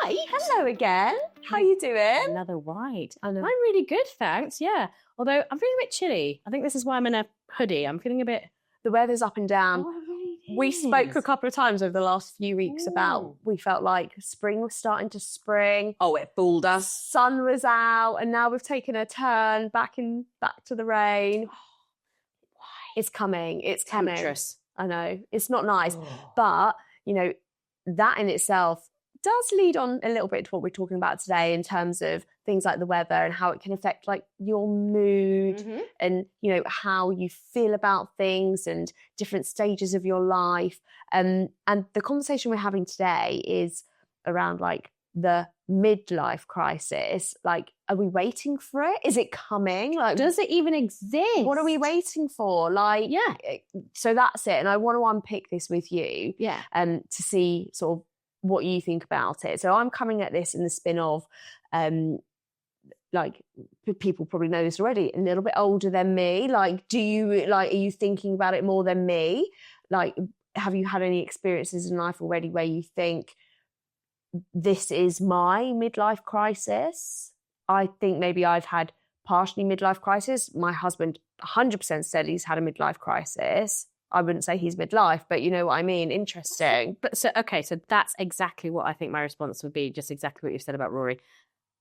Hi, hello again. How you doing? Another white. I know. I'm really good, thanks. Yeah. Although I'm feeling a bit chilly. I think this is why I'm in a hoodie. I'm feeling a bit... The weather's up and down. Oh, it really We is. spoke a couple of times over the last few weeks about we felt like spring was starting to spring. Oh, it fooled us. Sun was out, and now we've taken a turn back to the rain. It's coming. It's coming. Temptress. I know. It's not nice. But, you know, that in itself does lead on a little bit to what we're talking about today in terms of things like the weather and how it can affect like your mood and, you know, how you feel about things and different stages of your life. And the conversation we're having today is around like the midlife crisis. Like, are we waiting for it? Is it coming? Like, does it even exist? What are we waiting for? Like, yeah. So that's it. And I want to unpick this with you, to see sort of what you think about it. So I'm coming at this in the spin of, like, people probably know this already, a little bit older than me. Like, are you thinking about it more than me? Like, have you had any experiences in life already where you think this is my midlife crisis? I think maybe I've had partially midlife crisis. My husband 100% said he's had a midlife crisis. I wouldn't say he's midlife, but you know what I mean? Interesting. But so that's exactly what I think my response would be, just exactly what you've said about Rory.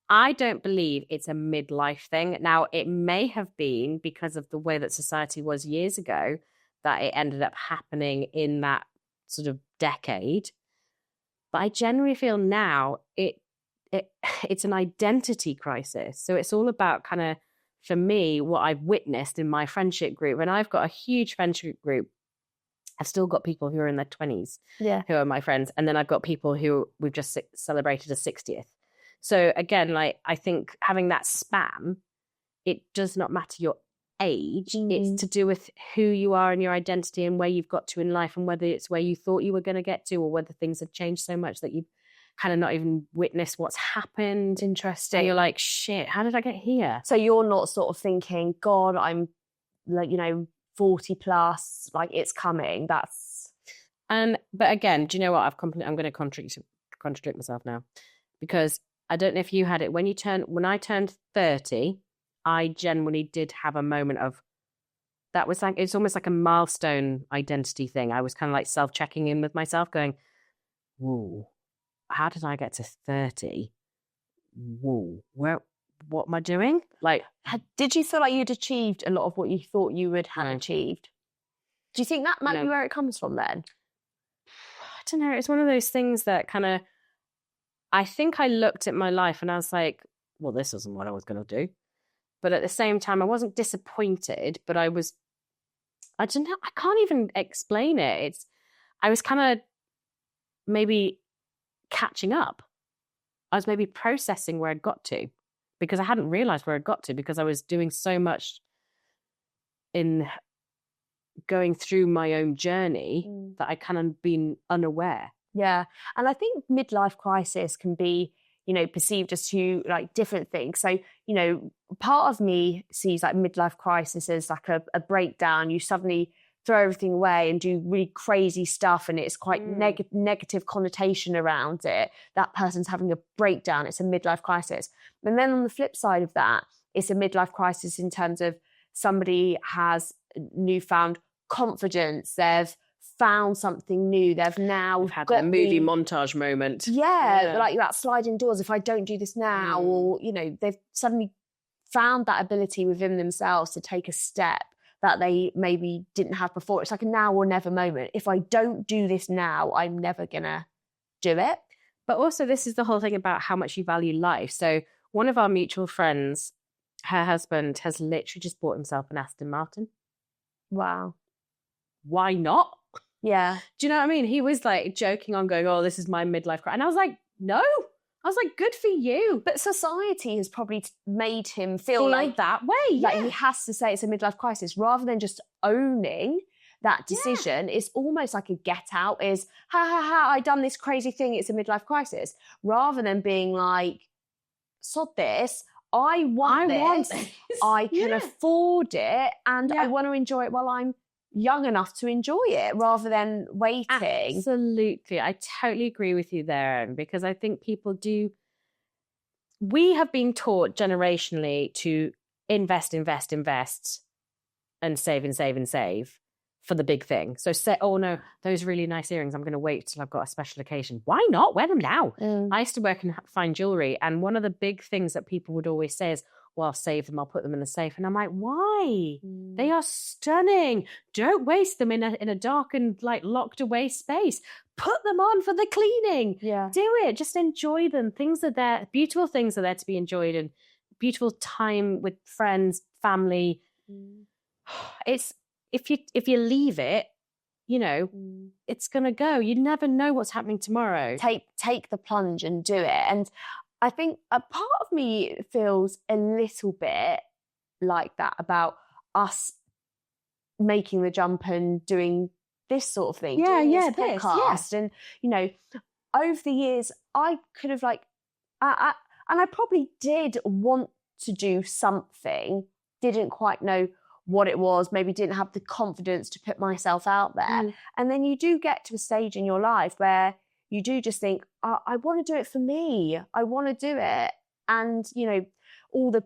I don't believe it's a midlife thing. Now, it may have been because of the way that society was years ago that it ended up happening in that sort of decade. But I generally feel now it's an identity crisis. So it's all about kind of, for me, what I've witnessed in my friendship group. And I've got a huge friendship group. I've still got people who are in their 20s who are my friends. And then I've got people who we've just celebrated a 60th. So again, like, I think having that span, it does not matter your age. It's to do with who you are and your identity and where you've got to in life, and whether it's where you thought you were going to get to, or whether things have changed so much that you've kind of not even witnessed what's happened. Interesting. And you're like, shit, how did I get here? So you're not sort of thinking, God, I'm like, 40 plus, like it's coming. But again, do you know what? I'm going to contradict myself now, because I don't know if you had it when I turned 30. I generally did have a moment of, that was like, it's almost like a milestone identity thing. I was kind of like self-checking in with myself going, whoa, how did I get to 30? Whoa, what am I doing? Like, did you feel like you'd achieved a lot of what you thought you would have achieved? Do you think that might be where it comes from then? I don't know. It's one of those things that kind of, I think I looked at my life and I was like, well, this isn't what I was going to do. But at the same time, I wasn't disappointed, but I don't know, I can't even explain it. I was kind of maybe catching up. I was maybe processing where I'd got to, because I hadn't realized where I'd got to, because I was doing so much in going through my own journey that I kind of been unaware. Yeah. And I think midlife crisis can be, perceived as two like different things. So, part of me sees like midlife crisis as like a breakdown. You suddenly throw everything away and do really crazy stuff, and it's quite negative connotation around it. That person's having a breakdown. It's a midlife crisis. And then on the flip side of that, it's a midlife crisis in terms of somebody has newfound confidence. They've found something new. They've now had a movie montage moment. Yeah, like that sliding doors. If I don't do this now, or they've suddenly found that ability within themselves to take a step that they maybe didn't have before. It's like a now or never moment. If I don't do this now, I'm never gonna do it. But also, this is the whole thing about how much you value life. So one of our mutual friends, her husband has literally just bought himself an Aston Martin. Wow. Why not? Yeah. Do you know what I mean? He was like joking on going, oh, this is my midlife crisis. And I was like, no. I was like, good for you. But society has probably made him feel like that way. Like he has to say it's a midlife crisis rather than just owning that decision. It's almost like a get out is, I done this crazy thing. It's a midlife crisis. Rather than being like, sod this. I want this. I can afford it, and I want to enjoy it while I'm young enough to enjoy it rather than waiting. Absolutely. I totally agree with you there, Erin, because I think we have been taught generationally to invest and save for the big thing. So say, oh no, those really nice earrings, I'm going to wait till I've got a special occasion. Why not? Wear them now. I used to work in fine jewelry, and one of the big things that people would always say is, well, I'll save them, I'll put them in the safe. And I'm like, why? They are stunning. Don't waste them in a darkened, like locked away space. Put them on for the cleaning. Yeah. Do it. Just enjoy them. Things are there. Beautiful things are there to be enjoyed, and beautiful time with friends, family. It's if you leave it, you know, it's gonna go. You never know what's happening tomorrow. Take the plunge and do it. And I think a part of me feels a little bit like that about us making the jump and doing this sort of thing. Yeah, this podcast. And, you know, over the years, I could have and I probably did want to do something, didn't quite know what it was, maybe didn't have the confidence to put myself out there. And then you do get to a stage in your life where you do just think, I want to do it for me. I want to do it. And, you know, all the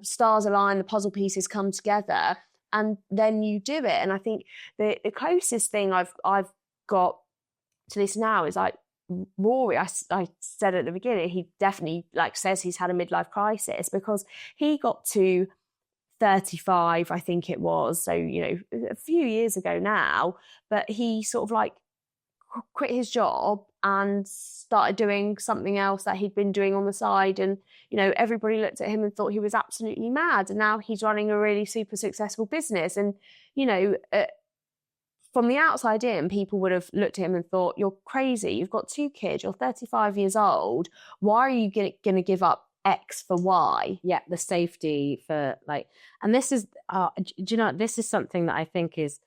stars align, the puzzle pieces come together, and then you do it. And I think the closest thing I've got to this now is like Rory. I said at the beginning, he definitely says he's had a midlife crisis, because he got to 35, I think it was. So, you know, a few years ago now, but he sort of quit his job and started doing something else that he'd been doing on the side. And, you know, everybody looked at him and thought he was absolutely mad. And now he's running a really super successful business. And, you know, from the outside in, people would have looked at him and thought, you're crazy. You've got 2 kids. You're 35 years old. Why are you going to give up X for Y? Yeah, the safety for and this is, do you know, this is something that I think is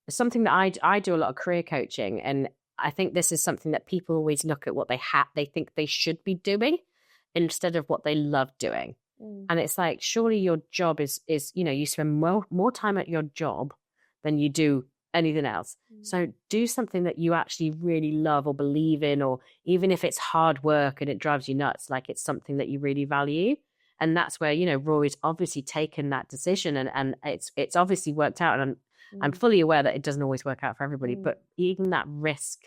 something that I do a lot of career coaching, and I think this is something that people always look at what they think they should be doing instead of what they love doing. And it's like, surely your job is you know, you spend more time at your job than you do anything else. So do something that you actually really love or believe in, or even if it's hard work and it drives you nuts, like it's something that you really value. And that's where, you know, Rory's obviously taken that decision, and it's obviously worked out. And I'm fully aware that it doesn't always work out for everybody, but even that risk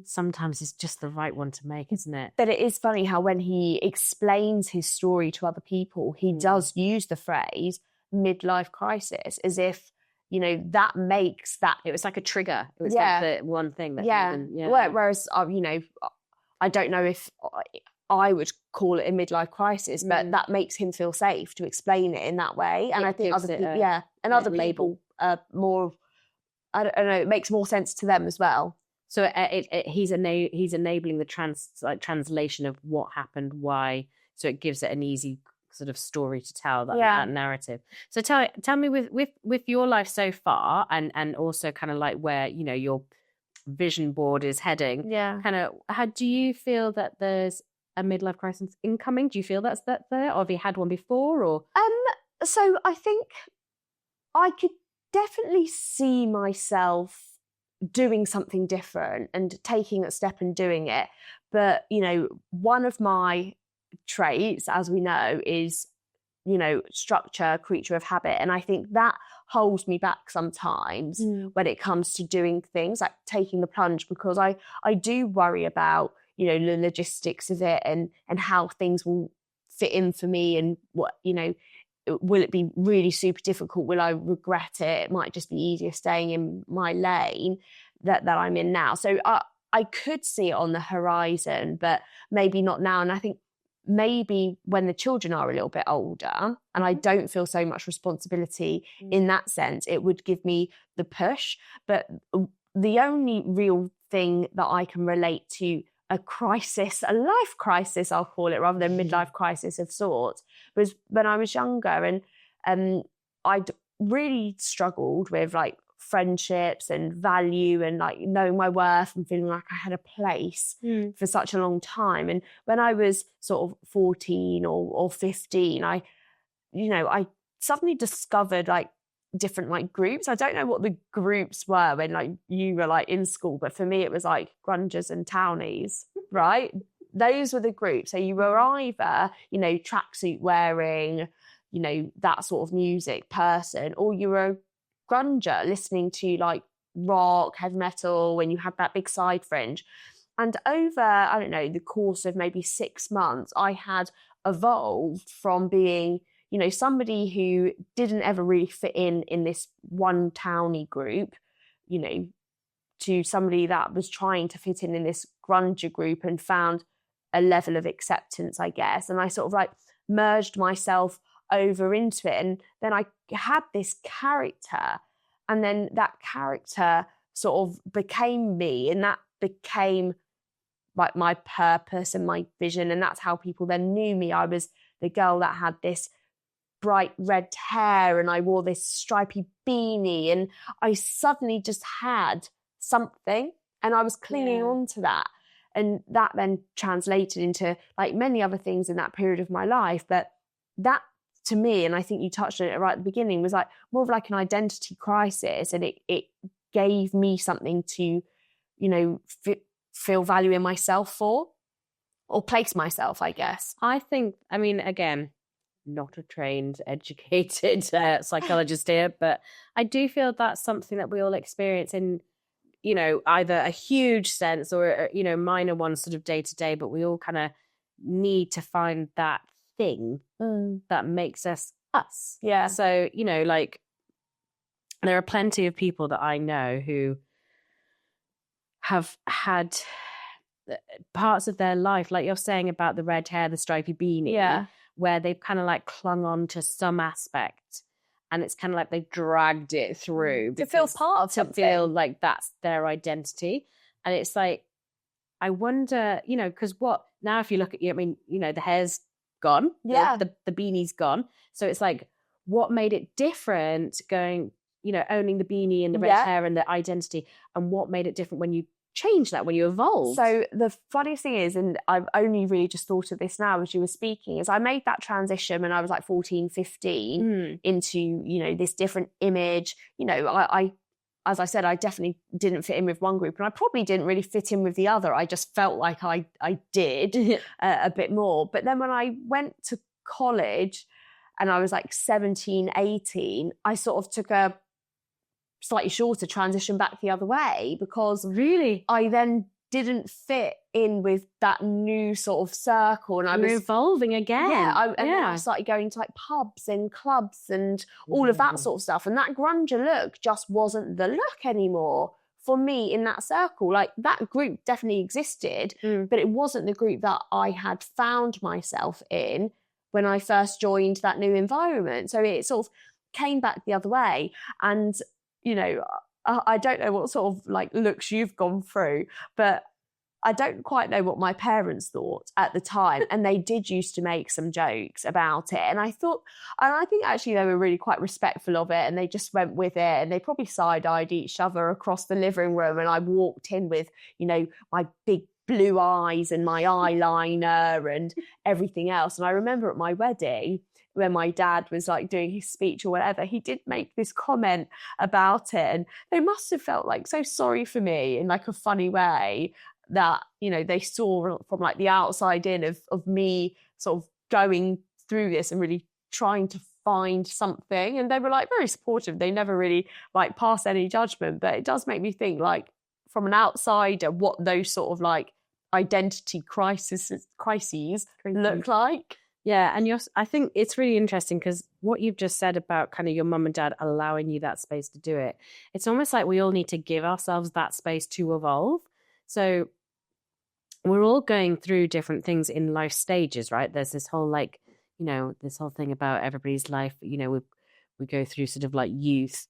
sometimes is just the right one to make, isn't it? But it is funny how when he explains his story to other people, he does use the phrase midlife crisis, as if, you know, that makes that... It was like a trigger. It was like the one thing that... Whereas, you know, I don't know if I would call it a midlife crisis, but that makes him feel safe to explain it in that way. And I think other people, other people more... I don't know, it makes more sense to them as well. So he's enabling the translation of what happened, why. So it gives it an easy sort of story to tell, that narrative. So tell me with your life so far, and also kind of like where, you know, your vision board is heading. Yeah. Kind of, how do you feel that there's a midlife crisis incoming? Do you feel that's there, or have you had one before? Or so I think I could definitely see myself doing something different and taking a step and doing it. But, you know, one of my traits, as we know, is, you know, structure, creature of habit. And I think that holds me back sometimes when it comes to doing things like taking the plunge, because I do worry about, you know, the logistics of it and how things will fit in for me, and what, you know, will it be really super difficult? Will I regret it? It might just be easier staying in my lane that I'm in now. So I could see it on the horizon, but maybe not now. And I think maybe when the children are a little bit older and I don't feel so much responsibility in that sense, it would give me the push. But the only real thing that I can relate to a crisis, a life crisis, I'll call it, rather than midlife crisis of sorts, was when I was younger, and I'd really struggled with like friendships and value and like knowing my worth and feeling like I had a place for such a long time. And when I was sort of 14 or 15, I suddenly discovered like different like groups. I don't know what the groups were when like you were like in school, but for me it was like grungers and townies, right? Those were the groups. So you were either, you know, tracksuit wearing, you know, that sort of music person, or you were a grunger listening to like rock, heavy metal, when you had that big side fringe. And over, I don't know, the course of maybe 6 months, I had evolved from being, you know, somebody who didn't ever really fit in this one towny group, you know, to somebody that was trying to fit in this grunger group and found a level of acceptance, I guess. And I sort of like merged myself over into it. And then I had this character, and then that character sort of became me, and that became like my purpose and my vision. And that's how people then knew me. I was the girl that had this bright red hair and I wore this stripy beanie, and I suddenly just had something and I was clinging on to that. And that then translated into like many other things in that period of my life. But that to me, and I think you touched on it right at the beginning, was like more of like an identity crisis. And it gave me something to, you know, feel value in myself for, or place myself, I guess. I think, I mean, again, not a trained, educated psychologist here, but I do feel that's something that we all experience in, you know, either a huge sense or, you know, minor ones sort of day to day, but we all kind of need to find that thing that makes us us. Yeah. So, you know, like there are plenty of people that I know who have had parts of their life, like you're saying about the red hair, the stripy beanie, where they've kind of like clung on to some aspect, and it's kind of like they dragged it through to feel part of something, to feel like that's their identity. And it's like, I wonder, you know, because what now if you look at you, I mean, you know, the hair's gone, the beanie's gone, so it's like, what made it different going, you know, owning the beanie and the red hair and the identity, and what made it different when you change that, when you evolve? So the funniest thing is, and I've only really just thought of this now as you were speaking, is I made that transition when I was like 14, 15 into, you know, this different image. You know, I as I said, I definitely didn't fit in with one group, and I probably didn't really fit in with the other. I just felt like I did a bit more. But then when I went to college and I was like 17, 18, I sort of took a slightly shorter transition back the other way, because really I then didn't fit in with that new sort of circle, and I was evolving again. Then I started going to like pubs and clubs and all of that sort of stuff, and that grunger look just wasn't the look anymore for me in that circle. Like that group definitely existed, but it wasn't the group that I had found myself in when I first joined that new environment. So it sort of came back the other way. And you know, I don't know what sort of like looks you've gone through, but I don't quite know what my parents thought at the time. And they did used to make some jokes about it. And I think actually they were really quite respectful of it, and they just went with it, and they probably side-eyed each other across the living room. And I walked in with, you know, my big blue eyes and my eyeliner and everything else. And I remember at my wedding, when my dad was like doing his speech or whatever, he did make this comment about it, and they must have felt like so sorry for me in like a funny way, that, you know, they saw from like the outside in of me sort of going through this and really trying to find something. And they were like very supportive. They never really like passed any judgment, but it does make me think, like, from an outsider, what those sort of like identity crises look like. Yeah, and I think it's really interesting, because what you've just said about kind of your mum and dad allowing you that space to do it, it's almost like we all need to give ourselves that space to evolve. So we're all going through different things in life stages, right? There's this whole like, you know, this whole thing about everybody's life, you know, we go through sort of like youth,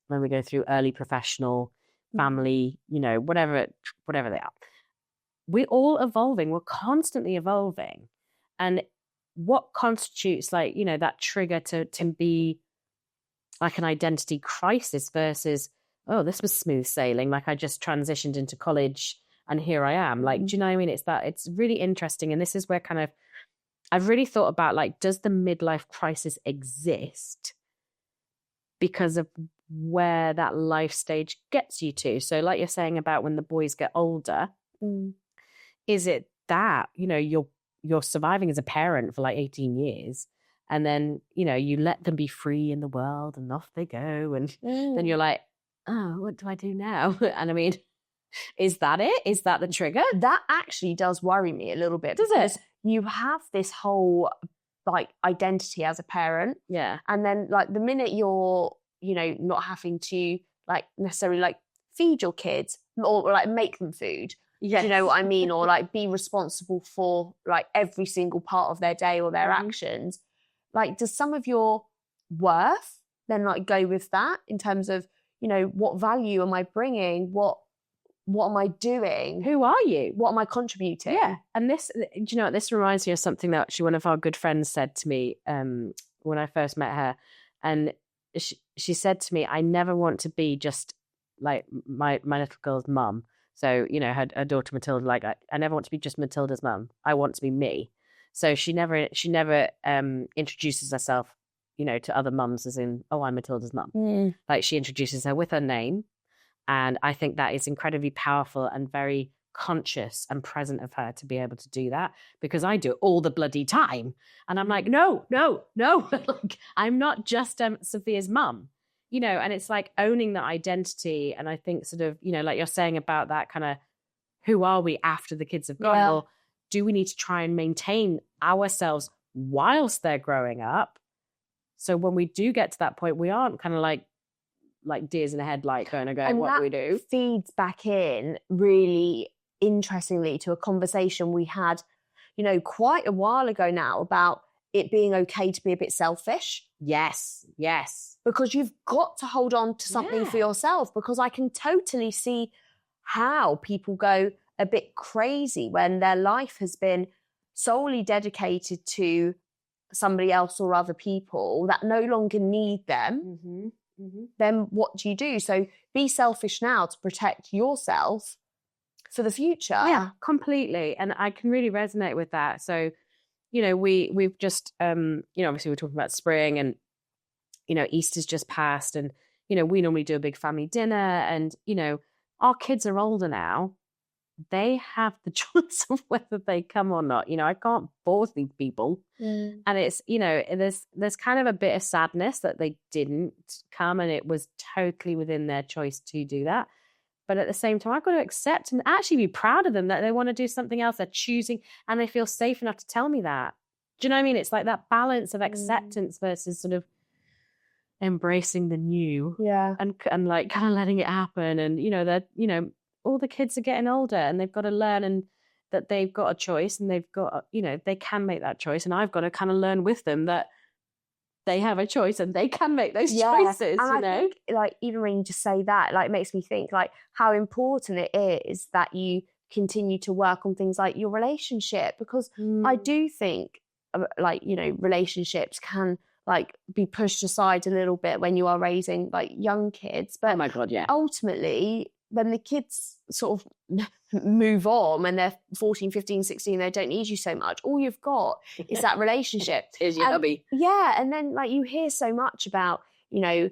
then we go through early professional, family, you know, whatever they are. We're all evolving. We're constantly evolving. And what constitutes like, you know, that trigger to be like an identity crisis versus, oh, this was smooth sailing, like I just transitioned into college and here I am. Like, do you know what I mean? It's really interesting. And this is where kind of I've really thought about, like, does the midlife crisis exist because of where that life stage gets you to. So like you're saying about when the boys get older, is it that, you know, you're surviving as a parent for like 18 years and then, you know, you let them be free in the world and off they go. And then you're like, oh, what do I do now? And I mean, is that it? Is that the trigger? That actually does worry me a little bit. Does it? You have this whole like identity as a parent. Yeah. And then like the minute you're, you know, not having to like necessarily like feed your kids or like make them food. Yes. Do you know what I mean? Or like be responsible for like every single part of their day or their actions. Like, does some of your worth then like go with that in terms of, you know, what value am I bringing? What am I doing? Who are you? What am I contributing? Yeah. And this, do you know what, this reminds me of something that actually one of our good friends said to me when I first met her. And she said to me, I never want to be just like my little girl's mum. So, you know, her daughter Matilda, like I never want to be just Matilda's mum. I want to be me. So she never introduces herself, you know, to other mums as in, oh, I'm Matilda's mum. Like she introduces her with her name. And I think that is incredibly powerful and very conscious and present of her to be able to do that, because I do it all the bloody time. And I'm like, no. Like, I'm not just Sophia's mum, you know, and it's like owning that identity. And I think sort of, you know, like you're saying about that kind of, who are we after the kids have gone? Yeah. Or do we need to try and maintain ourselves whilst they're growing up? So when we do get to that point, we aren't kind of like deers in a headlight going to go, and what do we do? Feeds back in really interestingly to a conversation we had, you know, quite a while ago now about it being okay to be a bit selfish. Yes. Because you've got to hold on to something for yourself, because I can totally see how people go a bit crazy when their life has been solely dedicated to somebody else or other people that no longer need them. Then what do you do? So be selfish now to protect yourself for the future. Yeah, completely. And I can really resonate with that. So, you know, we've just, you know, obviously we're talking about spring and, you know, Easter's just passed and, you know, we normally do a big family dinner and, you know, our kids are older now. They have the choice of whether they come or not. You know, I can't force these people. And it's, you know, there's kind of a bit of sadness that they didn't come and it was totally within their choice to do that. But at the same time, I've got to accept and actually be proud of them that they want to do something else. They're choosing and they feel safe enough to tell me that. Do you know what I mean? It's like that balance of acceptance versus sort of embracing the new. Yeah. And like kind of letting it happen. And, you know, that, you know, all the kids are getting older and they've got to learn and that they've got a choice and they've got, you know, they can make that choice. And I've got to kind of learn with them that they have a choice and they can make those choices, and you know? Think, like, even when you just say that, like, it makes me think, like, how important it is that you continue to work on things like your relationship, because I do think, like, you know, relationships can, like, be pushed aside a little bit when you are raising, like, young kids. But oh my God, yeah. Ultimately, when the kids sort of move on, when they're 14, 15, 16, they don't need you so much. All you've got is that relationship. Is your hubby. Yeah. And then like you hear so much about, you know,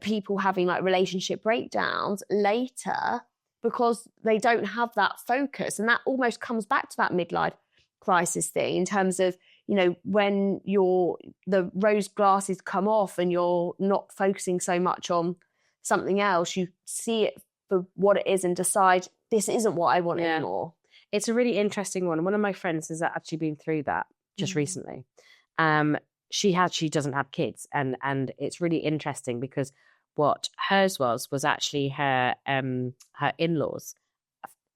people having like relationship breakdowns later because they don't have that focus. And that almost comes back to that midlife crisis thing in terms of, you know, when the rose glasses come off and you're not focusing so much on something else, you see it for what it is and decide this isn't what I want anymore. It's a really interesting one. One of my friends has actually been through that just recently. She doesn't have kids, and it's really interesting because what hers was actually her in-laws,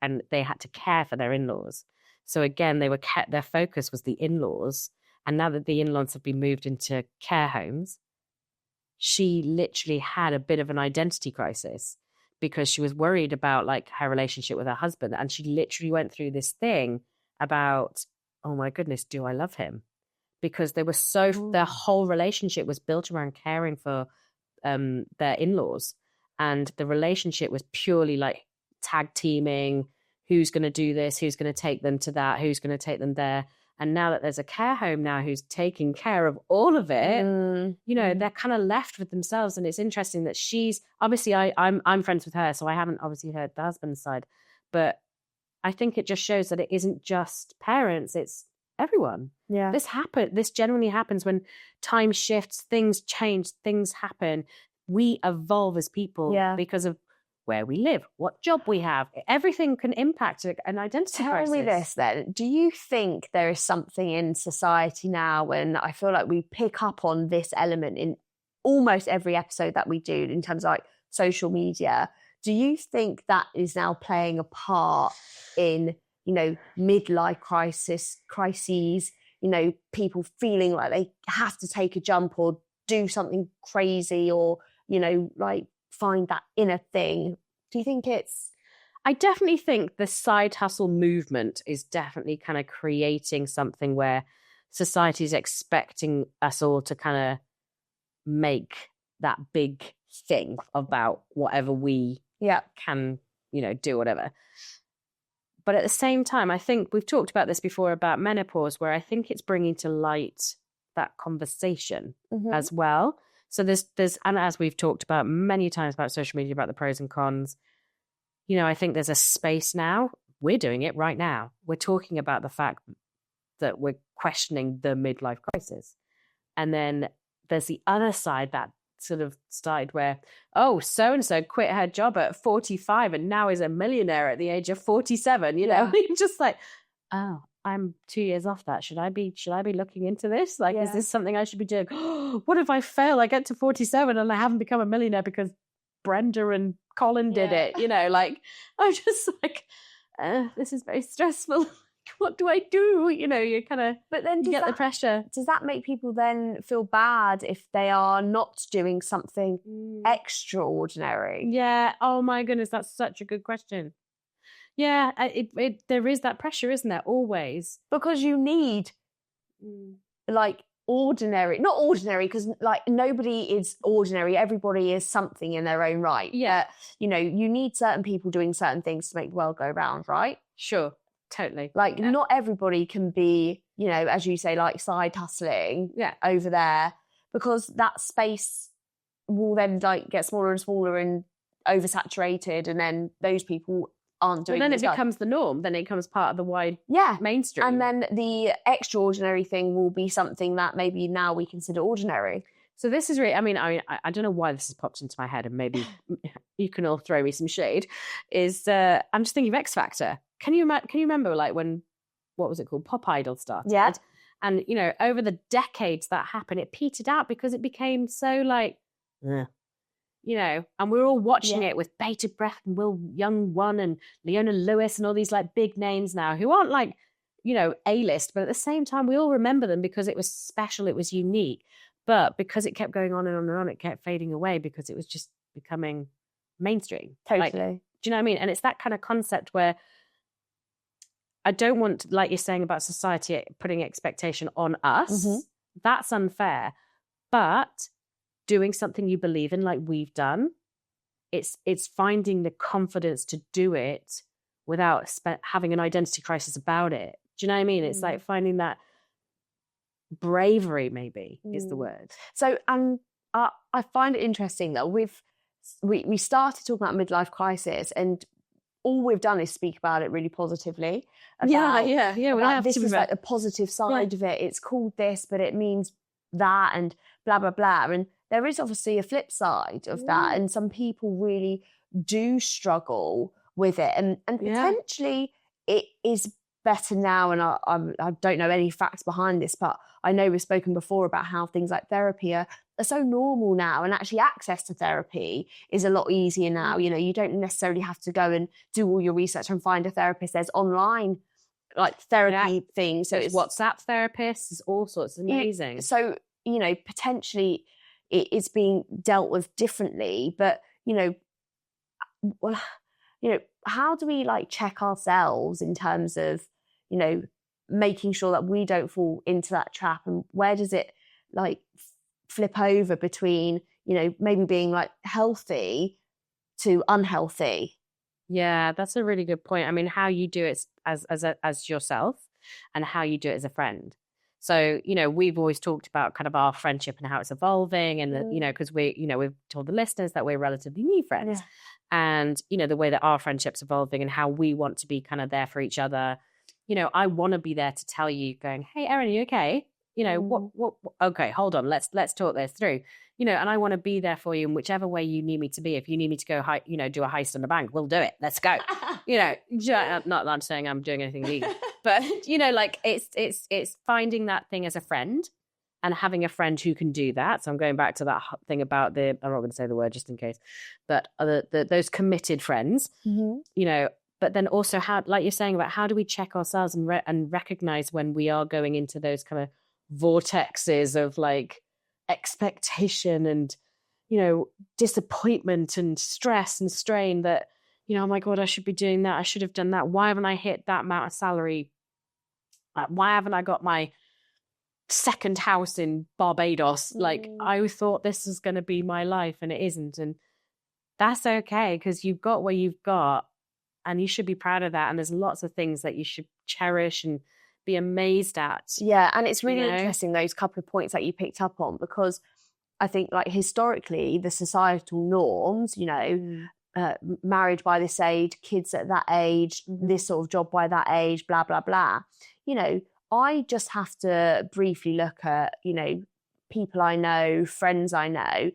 and they had to care for their in-laws. So again, their focus was the in-laws, and now that the in-laws have been moved into care homes, she literally had a bit of an identity crisis, because she was worried about like her relationship with her husband. And she literally went through this thing about, oh my goodness, do I love him? Because they were their whole relationship was built around caring for their in-laws. And the relationship was purely like tag teaming, who's going to do this, who's going to take them to that, who's going to take them there. And now that there's a care home now who's taking care of all of it, they're kind of left with themselves. And it's interesting that she's obviously I'm friends with her, so I haven't obviously heard the husband's side, but I think it just shows that it isn't just parents, it's everyone. Yeah. This generally happens when time shifts, things change, things happen. We evolve as people because of where we live, what job we have. Everything can impact an identity crisis. Tell me this then. Do you think there is something in society now when I feel like we pick up on this element in almost every episode that we do in terms of like social media? Do you think that is now playing a part in, midlife crises, people feeling like they have to take a jump or do something crazy or, find that inner thing? Do you think it's... I definitely think the side hustle movement is definitely kind of creating something where society is expecting us all to kind of make that big thing about whatever we can, do whatever. But at the same time, I think we've talked about this before about menopause, where I think it's bringing to light that conversation as well. So there's, and as we've talked about many times about social media, about the pros and cons, I think there's a space now. We're doing it right now. We're talking about the fact that we're questioning the midlife crisis. And then there's the other side, that sort of side where, so-and-so quit her job at 45 and now is a millionaire at the age of 47, You're just like, oh, I'm 2 years off that. Should I be looking into this? Like, is this something I should be doing? What if I fail? I get to 47 and I haven't become a millionaire because Brenda and Colin did it, I'm just like, this is very stressful. What do I do? You kind of, but then you get the pressure. Does that make people then feel bad if they are not doing something extraordinary? Yeah. Oh my goodness. That's such a good question. Yeah. There is that pressure, isn't there? Always. Because you need ordinary, not ordinary, because nobody is ordinary. Everybody is something in their own right. Yeah. You need certain people doing certain things to make the world go round, right? Sure. Totally. Not everybody can be, as you say, side hustling over there, because that space will then get smaller and smaller and oversaturated, and then those people aren't doing it. And then it becomes the norm. Then it becomes part of the wide mainstream. And then the extraordinary thing will be something that maybe now we consider ordinary. So this is really, I don't know why this has popped into my head, and maybe you can all throw me some shade, is I'm just thinking of X Factor. Can you remember when, what was it called? Pop Idol started. Yeah. And, over the decades that happened, it petered out because it became so and we were all watching it with bated breath, and Will Young won, and Leona Lewis, and all these big names now who aren't A-list, but at the same time, we all remember them because it was special, it was unique. But because it kept going on and on and on, it kept fading away because it was just becoming mainstream. Totally. Do you know what I mean? And it's that kind of concept where I don't want, like you're saying about society putting expectation on us. That's unfair. But doing something you believe in, like we've done, it's finding the confidence to do it without having an identity crisis about it. Do you know what I mean? It's finding that bravery, maybe is the word. So, I find it interesting that we started talking about midlife crisis, and all we've done is speak about it really positively. This is a positive side of it. It's called this, but it means that, and blah blah blah. And there is obviously a flip side of that, and some people really do struggle with it, and potentially it is better now. And I don't know any facts behind this, but I know we've spoken before about how things like therapy are so normal now, and actually access to therapy is a lot easier now. You don't necessarily have to go and do all your research and find a therapist. There's online therapy things. So it's WhatsApp therapists, there's all sorts. It's amazing. So, potentially it is being dealt with differently, but, how do we check ourselves in terms of, making sure that we don't fall into that trap, and where does it flip over between, maybe being healthy to unhealthy? Yeah, that's a really good point. I mean, how you do it as yourself, and how you do it as a friend. So, we've always talked about kind of our friendship and how it's evolving, and because we've told the listeners that we're relatively new friends, and the way that our friendship's evolving and how we want to be kind of there for each other. I want to be there to tell you, going, "Hey, Erin, are you okay? What? Okay, hold on. Let's talk this through. And I want to be there for you in whichever way you need me to be. If you need me to go, do a heist on the bank, we'll do it. Let's go. Not that I'm saying I'm doing anything illegal, but like it's finding that thing as a friend and having a friend who can do that. So I'm going back to that thing about I'm not going to say the word just in case, but those committed friends. But then also how, like you're saying, about how do we check ourselves and recognize when we are going into those kind of vortexes of like expectation and disappointment and stress and strain that oh my God, I should be doing that, I should have done that, why haven't I hit that amount of salary, why haven't I got my second house in Barbados, like I thought this was going to be my life and it isn't. And that's okay, because you've got what you've got and you should be proud of that, and there's lots of things that you should cherish and be amazed at. Yeah, and it's really interesting, those couple of points that you picked up on, because I think like historically the societal norms, married by this age, kids at that age, this sort of job by that age, blah, blah, blah. I just have to briefly look at, people I know, friends I know,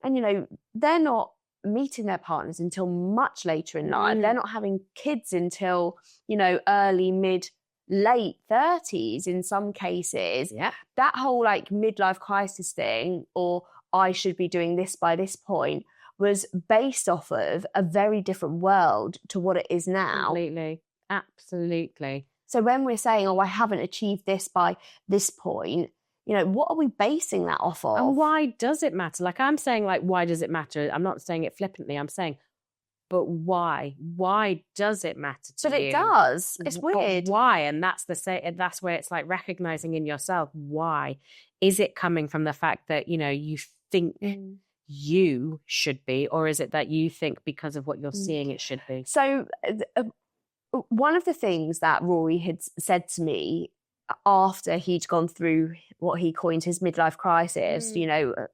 and, they're not meeting their partners until much later in life. They're not having kids until, early, late 30s in some cases. That whole like midlife crisis thing, or I should be doing this by this point, was based off of a very different world to what it is now. Completely. Absolutely. So when we're saying, I haven't achieved this by this point, what are we basing that off of? And why does it matter? Like I'm saying, like, why does it matter? I'm not saying it flippantly. I'm saying, but why? Why does it matter to you? But it does. It's weird. But why? And that's where it's like recognizing in yourself, why? Is it coming from the fact that, you think you should be, or is it that you think because of what you're seeing it should be? So one of the things that Rory had said to me after he'd gone through what he coined his midlife crisis,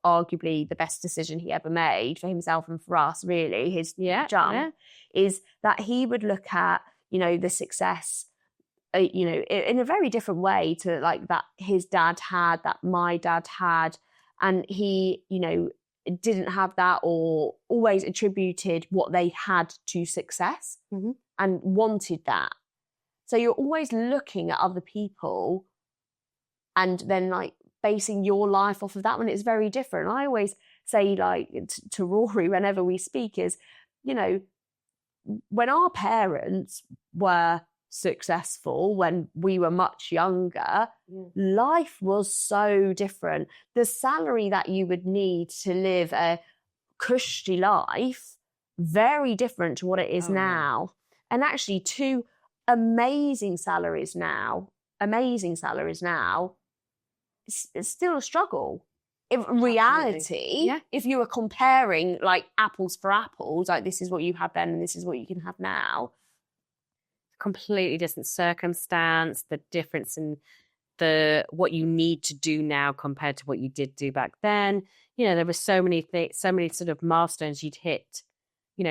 arguably the best decision he ever made for himself and for us, really, his jump, is that he would look at, the success, in a very different way to like that his dad had, that my dad had. And he, didn't have that, or always attributed what they had to success and wanted that. So you're always looking at other people and then like basing your life off of that when it's very different. I always say like to Rory whenever we speak is, when our parents were successful, when we were much younger, life was so different. The salary that you would need to live a cushy life, very different to what it is now. And actually two amazing salaries now, it's still a struggle. In reality, if you were comparing like apples for apples, like this is what you had then and this is what you can have now. Completely different circumstance, the difference in what you need to do now compared to what you did do back then. There were so many sort of milestones you'd hit,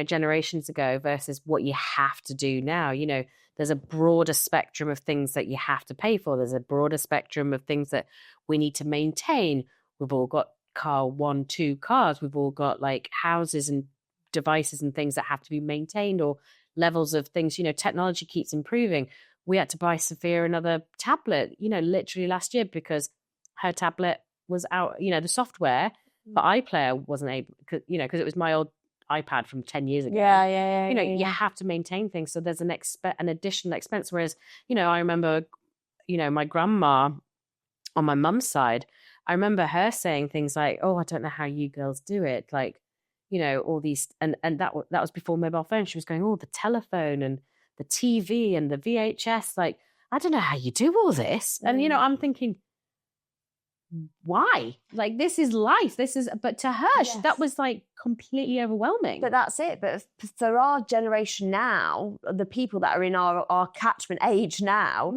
generations ago versus what you have to do now. There's a broader spectrum of things that you have to pay for. There's a broader spectrum of things that we need to maintain. We've all got 2 cars. We've all got like houses and devices and things that have to be maintained, or levels of things. Technology keeps improving. We had to buy Sophia another tablet, literally last year, because her tablet was out, the software for iPlayer wasn't able, because it was my old iPad from 10 years ago. You have to maintain things. So there's an additional expense. Whereas, I remember, my grandma on my mum's side, I remember her saying things like, oh, I don't know how you girls do it. Like, all these, and that was before mobile phones. She was going, oh, the telephone and the TV and the VHS. Like, I don't know how you do all this. And, I'm thinking, why? Like, this is life. But to her, that was like completely overwhelming. But that's it. But for our generation now, the people that are in our catchment age now,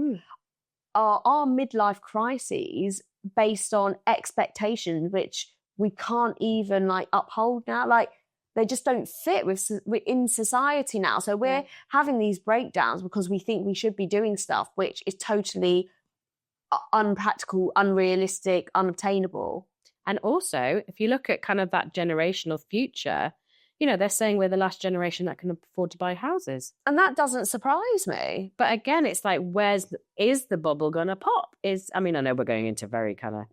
our midlife crises based on expectations which we can't even like uphold now. Like they just don't fit in society now. So we're having these breakdowns because we think we should be doing stuff which is totally unpractical, unrealistic, unobtainable. And also, if you look at kind of that generational future, you know, they're saying we're the last generation that can afford to buy houses. And that doesn't surprise me. But again, it's like, is the bubble going to pop? I mean, I know we're going into very kind of,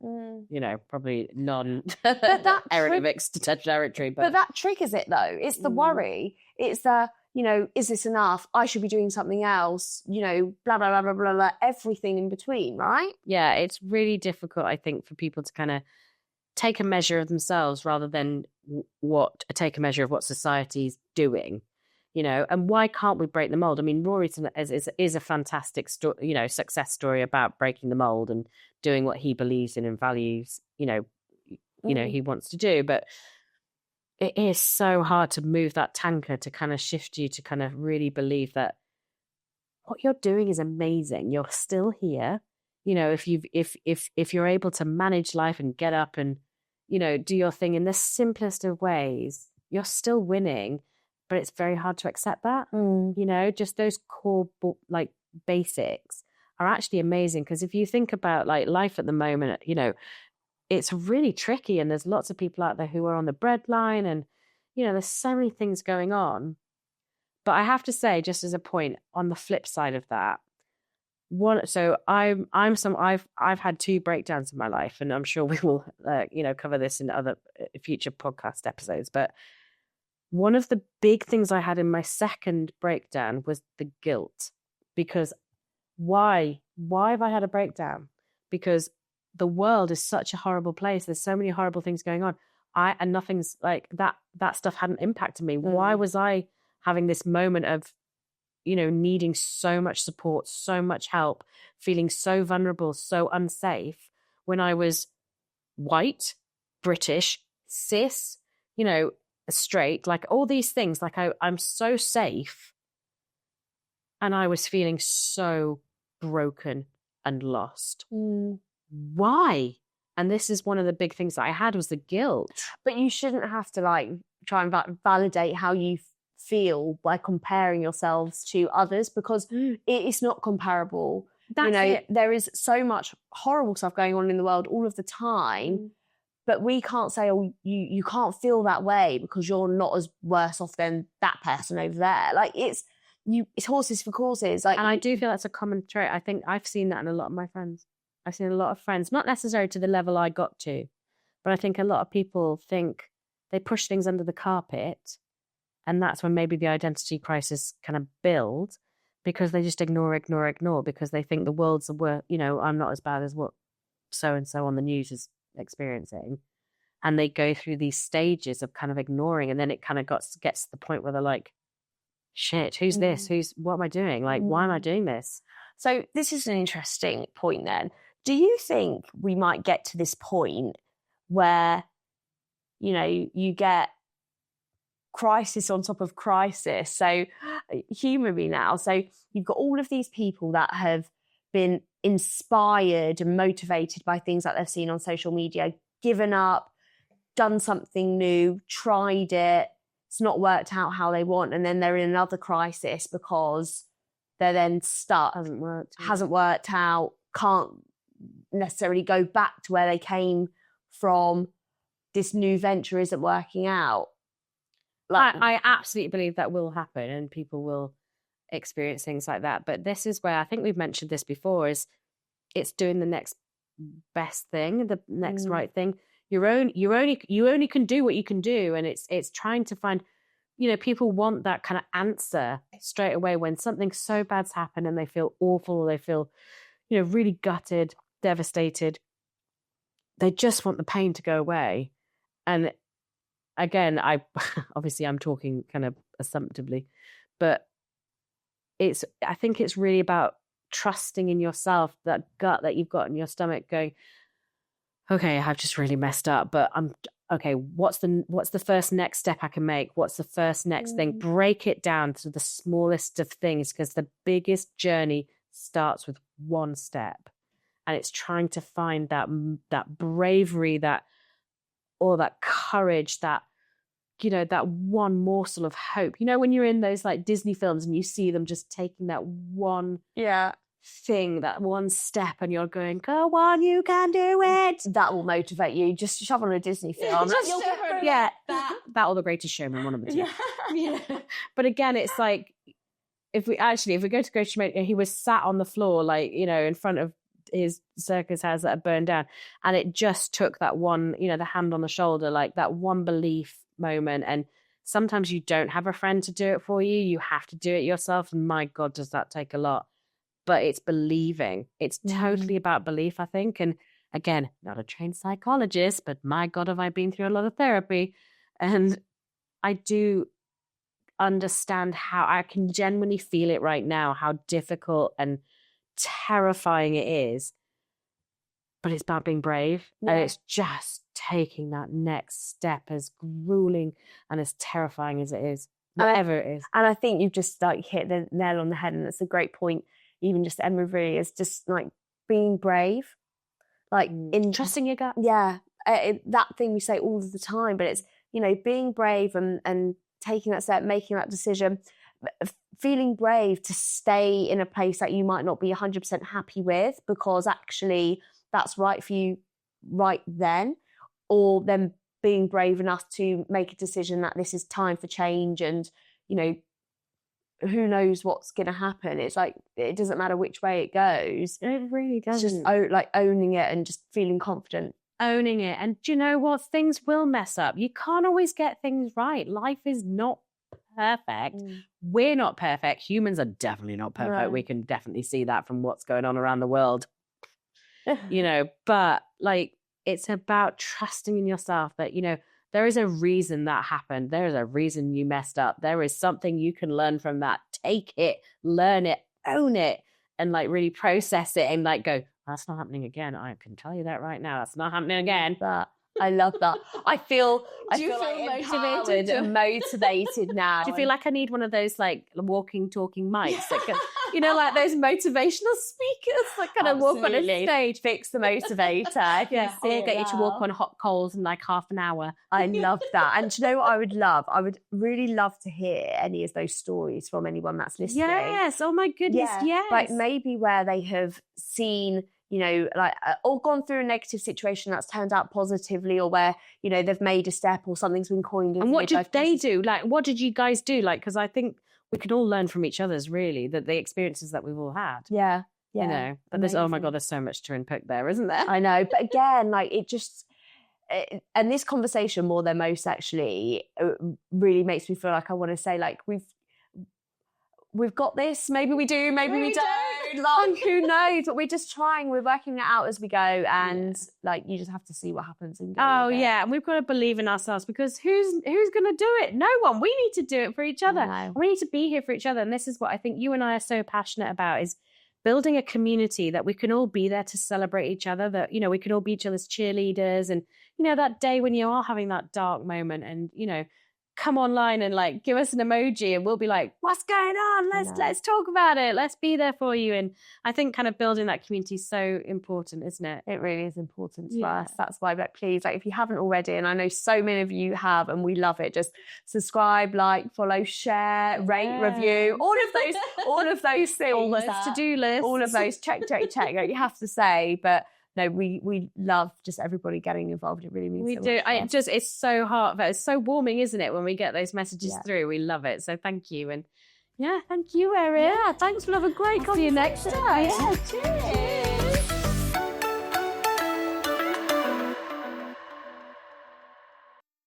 you know, probably non-Eric territory. But that triggers it, though. It's the worry. It's the, you know, is this enough? I should be doing something else, you know, blah, blah, blah, blah, blah, blah, everything in between, right? Yeah, it's really difficult, I think, for people to kind of take a measure of themselves rather than take a measure of what society's doing, you know. And why can't we break the mold? I mean, Rory is a fantastic you know, success story about breaking the mold and doing what he believes in and values, you know, he wants to do. But it is so hard to move that tanker to kind of shift you to kind of really believe that what you're doing is amazing. You're still here. You know, if you're able to manage life and get up and, you know, do your thing in the simplest of ways, you're still winning. But it's very hard to accept that. You know, just those core like basics are actually amazing. Because if you think about like life at the moment, you know, it's really tricky, and there's lots of people out there who are on the breadline, and, you know, there's so many things going on. But I have to say, just as a point, on the flip side of that, I've had 2 breakdowns in my life, and I'm sure we will you know, cover this in other future podcast episodes. But one of the big things I had in my second breakdown was the guilt. Because why have I had a breakdown? Because the world is such a horrible place. There's so many horrible things going on. And nothing's like that stuff hadn't impacted me. Why was I having this moment of, you know, needing so much support, so much help, feeling so vulnerable, so unsafe, when I was white, British, cis, you know, straight, like all these things, like I'm so safe, and I was feeling so broken and lost. Why? And this is one of the big things that I had, was the guilt. But you shouldn't have to like try and validate how you feel by comparing yourselves to others, because it is not comparable. That's it. There is so much horrible stuff going on in the world all of the time, but we can't say, oh, you can't feel that way because you're not as worse off than that person over there. Like it's horses for courses. Like, and I do feel that's a common trait. I think I've seen that in a lot of my friends. I've seen a lot of friends, not necessarily to the level I got to, but I think a lot of people think they push things under the carpet. And that's when maybe the identity crisis kind of build, because they just ignore, because they think the world's you know, I'm not as bad as what so-and-so on the news is experiencing. And they go through these stages of kind of ignoring. And then it kind of gets to the point where they're like, shit, who's this? What am I doing? Like, why am I doing this? So this is an interesting point then. Do you think we might get to this point where, you know, you get crisis on top of crisis? So humour me now. So you've got all of these people that have been inspired and motivated by things that they've seen on social media, given up, done something new, tried it, it's not worked out how they want, and then they're in another crisis because they're then stuck. Hasn't worked out, can't necessarily go back to where they came from. This new venture isn't working out. Like, I absolutely believe that will happen, and people will experience things like that. But this is where I think we've mentioned this before, is it's doing the next best thing, the next right thing. You only can do what you can do, and it's trying to find, you know, people want that kind of answer straight away when something so bad's happened and they feel awful, they feel, you know, really gutted, devastated. They just want the pain to go away. And again, I'm talking kind of assumptively, but I think it's really about trusting in yourself, that gut that you've got in your stomach going, okay, I've just really messed up, but okay, what's the first next step I can make? What's the first next thing? Break it down to the smallest of things, because the biggest journey starts with one step. And it's trying to find that bravery, that courage, that, you know, that one morsel of hope. You know, when you're in those like Disney films and you see them just taking that one thing, that one step, and you're going, go on, you can do it. That will motivate you. Just shove on a Disney film. That or The Greatest Showman, one of the two. Yeah. But again, it's like, if we go to Greatest Showman, he was sat on the floor, like, you know, in front of his circus house that had burned down, and it just took that one, you know, the hand on the shoulder, like that one belief moment. And sometimes you don't have a friend to do it for you. You have to do it yourself. And my God, does that take a lot. But it's believing. It's totally about belief, I think. And again, not a trained psychologist, but my God, have I been through a lot of therapy. And I do understand how I can genuinely feel it right now, how difficult and terrifying it is. But it's about being brave. Yeah. And it's just taking that next step, as grueling and as terrifying as it is, whatever it is. And I think you've just like hit the nail on the head, and it's a great point. Even just Emma really is just like being brave, like in trusting your gut. Yeah, that thing we say all of the time, but it's, you know, being brave and taking that step, making that decision, feeling brave to stay in a place that you might not be 100% happy with, because actually that's right for you right then, or then being brave enough to make a decision that this is time for change, and, you know, who knows what's going to happen. It's like, it doesn't matter which way it goes. It really doesn't. It's just like owning it and just feeling confident. Owning it. And do you know what? Things will mess up. You can't always get things right. Life is not perfect. We're not perfect. Humans are definitely not perfect. No. We can definitely see that from what's going on around the world. You know, but like, it's about trusting in yourself that, you know, there is a reason that happened. There is a reason you messed up. There is something you can learn from that. Take it, learn it, own it, and like really process it and like go, that's not happening again. I can tell you that right now. That's not happening again. But I love that. I feel like motivated and motivated now. Do you feel like I need one of those like walking, talking mics that can, you know, like those motivational speakers that kind of walk on a stage? Fix the motivator. If you see get you to walk on hot coals in like half an hour. I love that. And do you know what I would love? I would really love to hear any of those stories from anyone that's listening. Yes. Oh my goodness. Yes. Like maybe where they have seen, you know, like, or gone through a negative situation that's turned out positively, or where, you know, they've made a step or something's been coined. And what did they do? Like, what did you guys do? Like, because I think we can all learn from each other's, really, that the experiences that we've all had. Yeah. You know, but there's, oh my God, there's so much to unpick there, isn't there? I know. But again, like and this conversation more than most actually really makes me feel like I want to say, like, we've got this. Maybe we do, maybe we don't. Like, who knows? But we're just trying. We're working it out as we go, and like, you just have to see what happens. And go and we've got to believe in ourselves, because who's going to do it? No one. We need to do it for each other. And we need to be here for each other. And this is what I think you and I are so passionate about: is building a community that we can all be there to celebrate each other. That, you know, we can all be each other's cheerleaders, and, you know, that day when you are having that dark moment, and, you know, come online and like give us an emoji, and we'll be like, what's going on? Let's talk about it. Let's be there for you. And I think kind of building that community is so important, isn't it? It really is important to us. That's why, but please, like, if you haven't already, and I know so many of you have, and we love it, just subscribe, like, follow, share, rate, review, all of those things, all those to-do lists, all of those check, like, you have to say. But no, we love just everybody getting involved. It really means we do. It's so heartfelt. It's so warming, isn't it, when we get those messages through? We love it. So thank you. And thank you, Erin. Yeah, thanks. We'll have a great See you next time. Yeah, cheers.